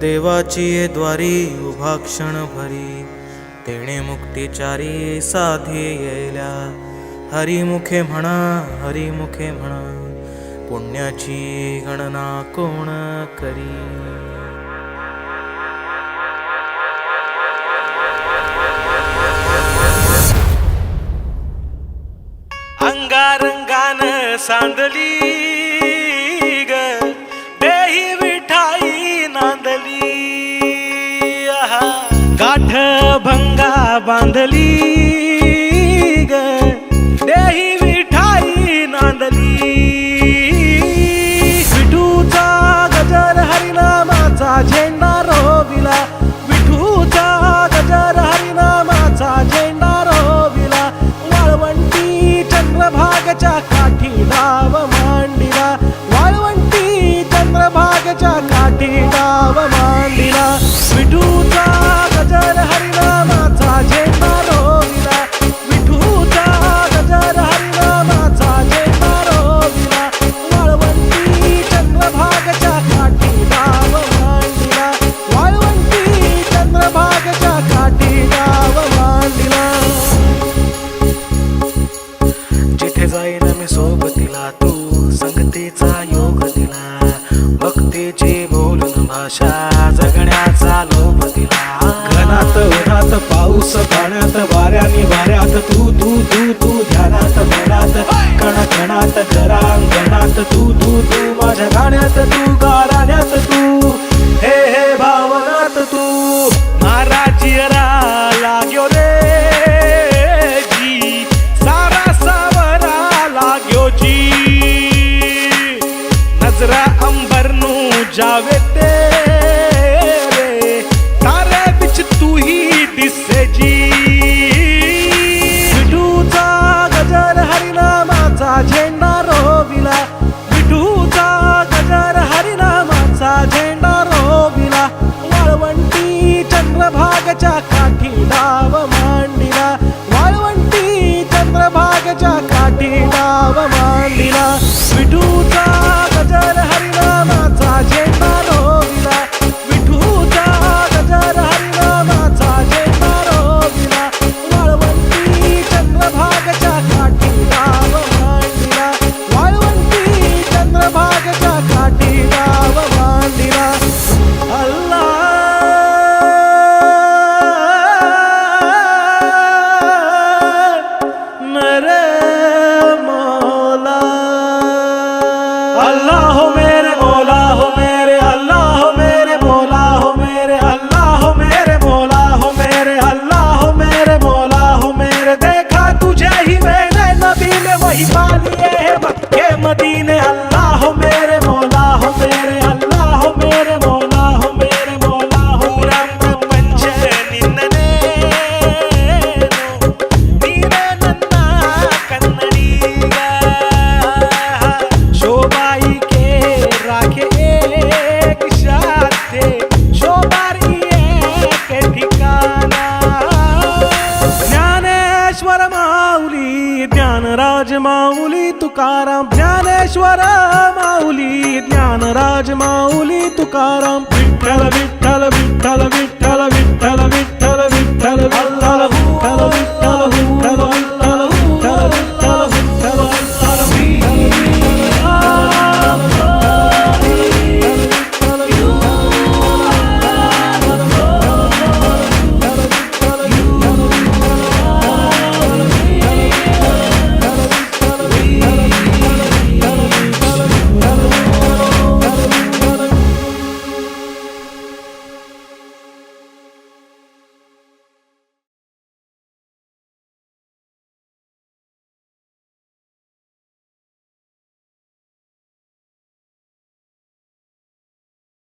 देवाची ये द्वारी उभा क्षण भरी, तेणे मुक्तिचारी साधी येल्या. हरिमुखे म्हणा, हरिमुखे म्हणा, पुण्याची गणना कोण करी. अंगारंगान सांडली ग देही विठाई नांदली. गाठ भंगा बांधली ग देही विठाई नांदली. विठूचा गजर हरिनामाचा झेंडा रोविला. विठूचा गजर हरिनामाचा झेंडा रोविला. वाळवंटी चंद्रभागच्या काठी डाव मांडिला. वाळवंटी चंद्रभागच्या काठी डाव मांडिला. विठूचा गजर हरिनामाचा झेंडा रोविला. विठूचा गजर हरिनामाचा झेंडा रोविला. वाळवंटी चंद्रभागच्या काठी डाव मांडिला. वाळवंटी चंद्रभागच्या काठी डाव मांडिला. जिथे जाईन मी सोबतीला तू संगतीचा योग दिला. भक्तीची बोलून भाषा जगण्याचा लोभ दिला. घनात उन्हात पाऊस पाण्यात वाऱ्याने वाऱ्यात तू तू तू तू ध्यानात मनात कणाकणात घरांगणात तू तू तू माझ्या गाण्यात तू गाराण्यात तू हे हे भावनात तू. महाराज लाग्यो रे जी, सारा सावरा लाग्यो जी. नजरा अंबरनू जावे तेरे, तारे बिच तू ही दिसे जी. विठूचा गजर हरिनामाचा झेंडा रोविला. विठूचा गजर हरिनामाचा झेंडा रोविला. वाळवंटी चंद्रभागच्या काठी डाव मांडिला. वाळवंटी चंद्रभागच्या काठी डाव मांडिला. विठूचा गजर हरिनामाचा झेंडा रोविला. विठूचा गजर हरिनामाचा झेंडा रोविला. वाळवंटी चंद्रभागच्या काठी डाव मांडिला. वाळवंटी चंद्रभागच्या काठी डाव मांडिला. अल्लाह मेरे मौला. अल्लाह हो मेरे मौला हो मेरे अल्लाह हो मेरे मौला हो मेरे अल्लाह हो मेरे मौला हो मेरे अल्लाह हो मेरे मौला हो मेरे. देखा तुझे ही मैंने नबी में वही पालिए है मक्के मदीने. अल्लाह हो मेरे मौला हो मेरे अल्लाह हो मेरे मौला हो मेरे मौला हो. ಪ್ರಪಂಚ ನಿನ್ನನೇ ನೀನೇ ನನ್ನ ಕನ್ನಡಿಗ. शोभाई के राखे एक शाते शोभारी एक ठिकाणा. ज्ञानेश्वर माऊली ज्ञानराज माऊली तुकाराम. ज्ञानेश्वर माऊली ज्ञानराज माऊली तुकाराम. विठ्ठल विठ्ठल विठ्ठल विठ्ठल